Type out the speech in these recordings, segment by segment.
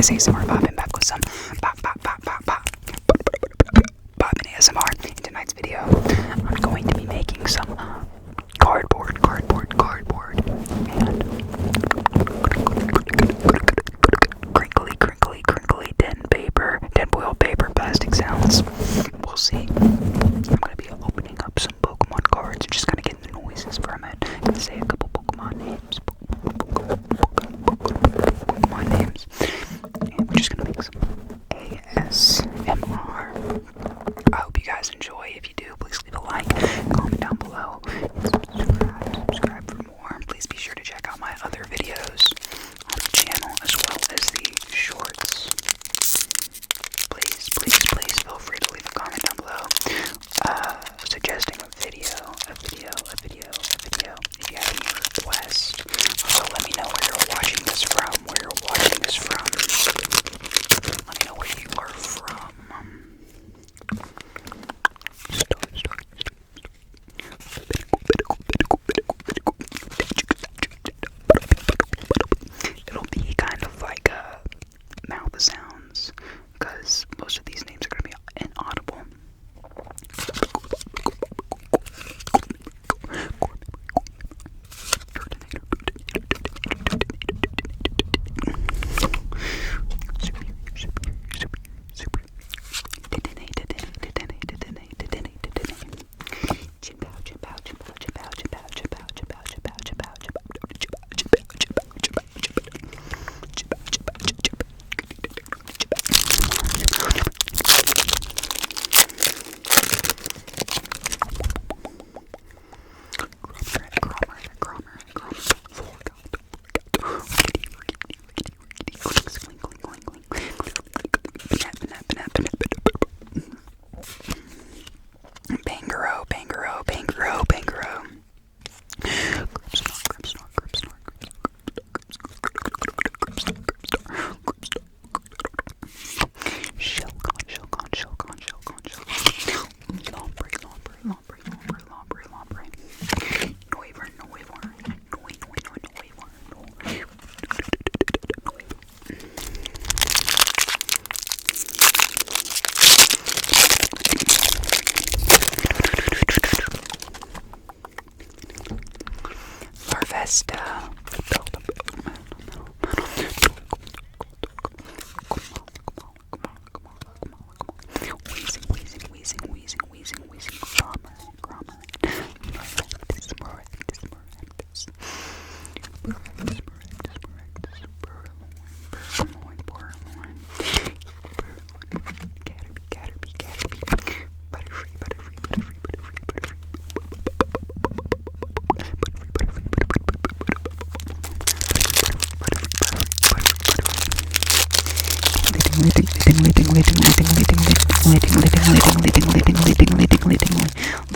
guys, ASMR Bobbin back with some Bobbin ASMR. In tonight's video, I'm going to be making some cardboard, and crinkly tin foil paper, plastic sounds. We'll see. I'm gonna be opening up some Pokemon cards, just kind of getting the noises from it. I'm gonna say a couple Pokemon names. Pokemon names. And we're just gonna make some ASMR. I hope you guys enjoy. If you do, please leave a like, comment down below, and subscribe for more. Please be sure to check out my other videos on the channel as well as the shorts. Please feel free to leave a comment down below suggesting a video. If you have any requests, also let me know where you're watching this from. Let me know where you are from. It'll be kind of like mouth sounds, because most of these names are going to be inaudible. Bangaro. Larvesta. Wheezing. Grammar.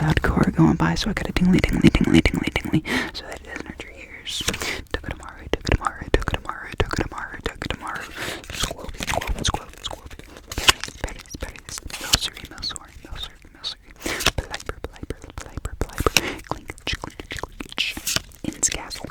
Loud car going by, so I got a tingly. So that it doesn't hurt your ears. Tokotamaru. Squelpy. Berries. Milcery. Pliper. Clinch. Inscastle.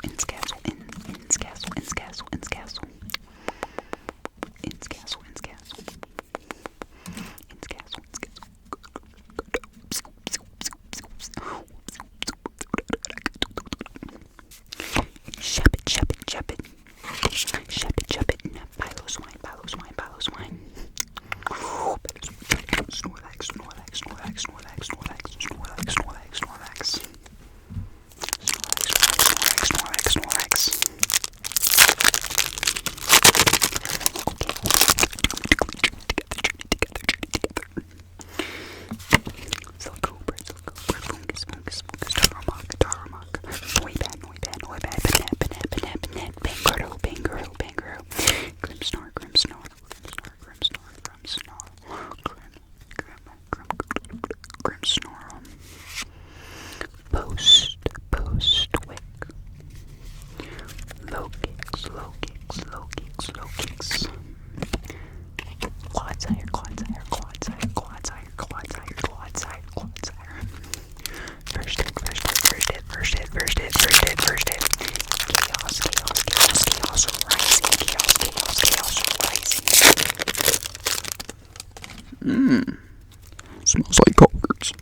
Smells like cards.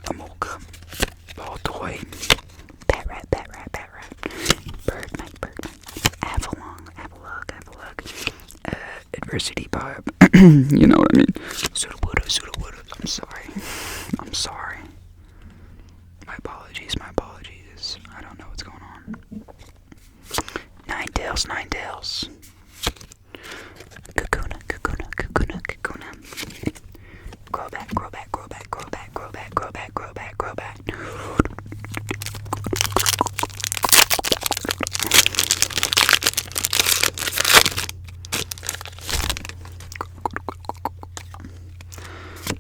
Amolka. Baltoy. Bat rat, bat rat, bat rat. Bird night, bird night. Avalon, Avalug, Avalug. Adversity Bob. You know what I mean. Sudowoodo, Sudowoodo. I'm sorry. I'm sorry. My apologies, my apologies. I don't know what's going on. Ninetales, Ninetales. Kakuna, Kakuna, Kakuna, Kakuna. Grow back, grow back, grow back, grow back, grow back, grow back, grow back, grow back.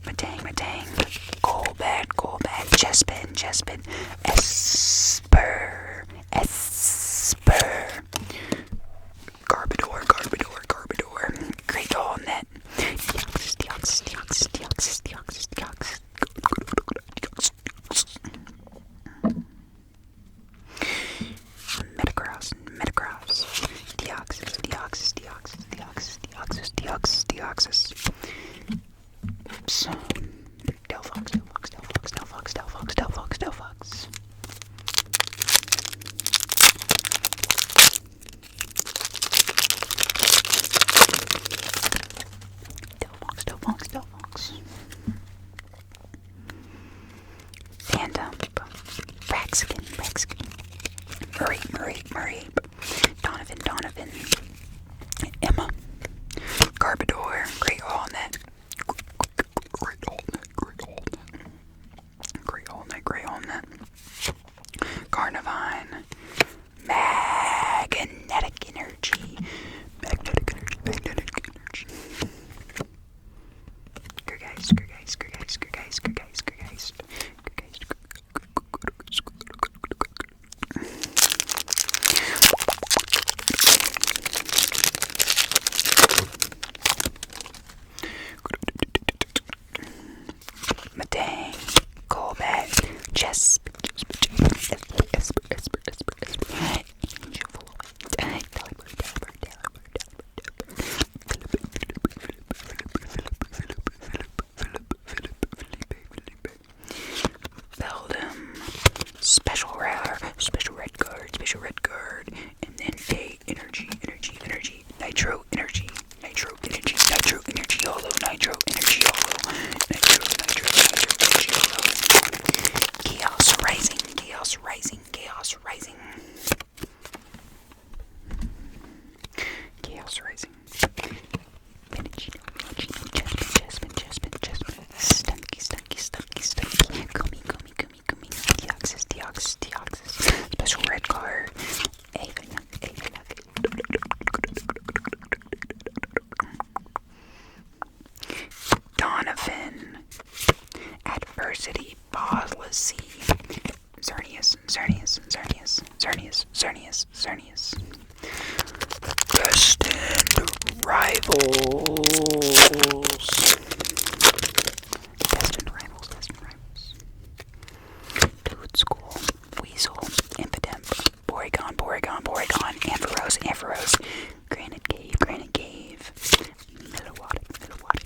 Matang, Golbat, Chespin, Esper, Garbodor, Great Hall Net, Deoxys, Metagross, Deoxys. Oops. Delphox. Delphox. Phantom. Braxkin. Murray. Donovan. Emma. Garbodor. Great Hall Net. Carnivine. Magnetic energy. Gergeist. Matang. Golbat. Chesp. Beldum. Special red guard, and then energy, nitro energy, holo, nitro energy holo, chaos rising. Chespin, Gummy, Deoxys, special red card, Donovan, Adversity, Policy, Xerneas, Destined Rivals. Dude School, Weasel, Impidimp, Porygon, Ampharos, Granite Cave, Milowatic, Milowatic,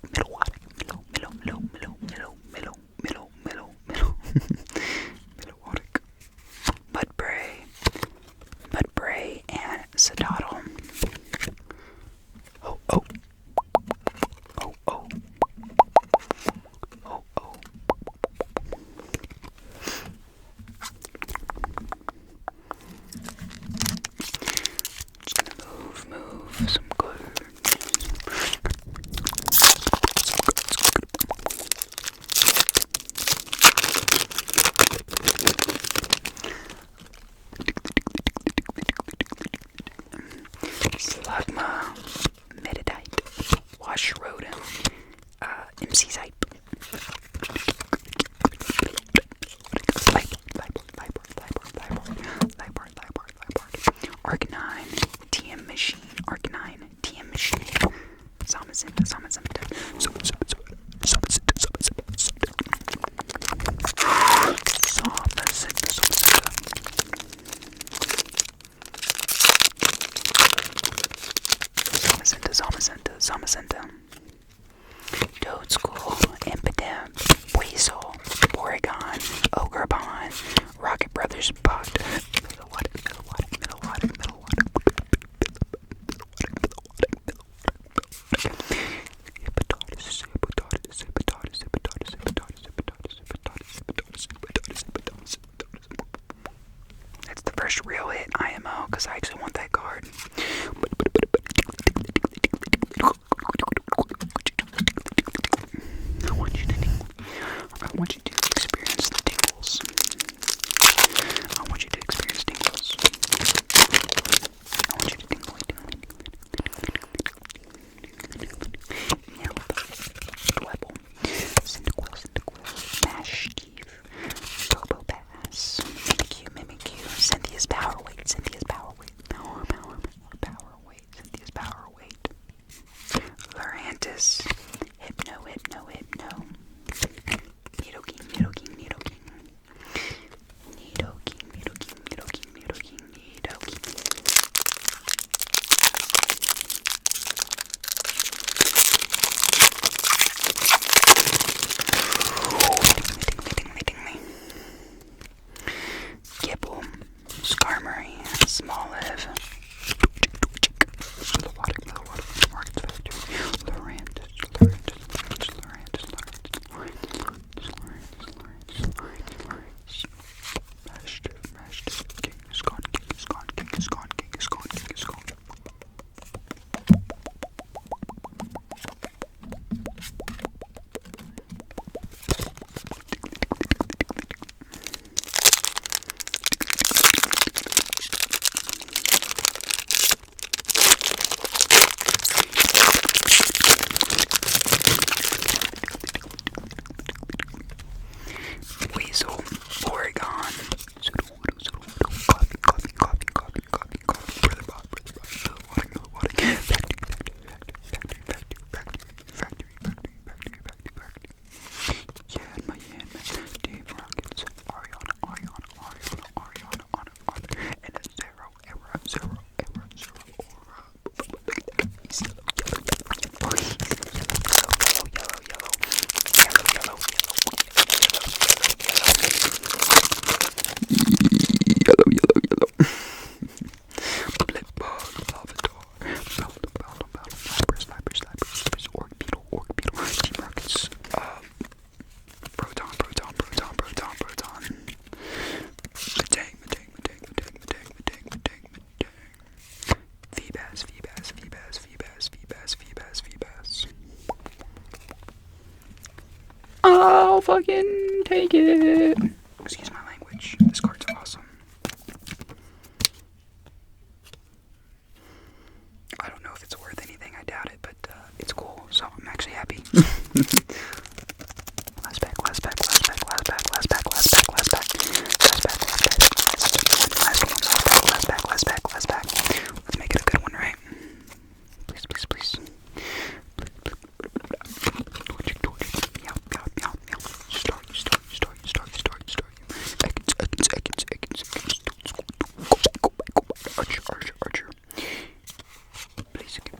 Mudbray, and Sedaddle. Oh. Just gonna move some good. Slugma, Meditite, Washrotom, MC Zype, Arcanine, TM Machine, Zamazenta, Zamazenta, Toad School. we're behind Rocket Brothers Pod. That's the first real hit IMO because I actually want that card. I want you to experience the tingles. I want you to experience tingles. I want you to tingle. Now, Dwebble, Cyndaquil, Mash Teeth, Turbo Pass, Mimikyu, Cynthia's Power Weight, Cynthia's Power Weight, Lurantis, Hypno, Nidoking, Gibble, Skarmory, Smoliv, Weasel, Oregon, coffee, brother Bob, water, Yanma, Dave Rockets, Ariana, and a zero, error, yellow. Blipbug, Lavatar, Lapras, Orc Beetle, Team Rockets, Proton, Matang, Feebas. I'll fucking take it. Excuse my language. This card's awesome. I don't know if it's worth anything. I doubt it, but it's cool. So I'm actually happy. Last pack. Let's make it a good one, right? Please. Archer. Blaziken.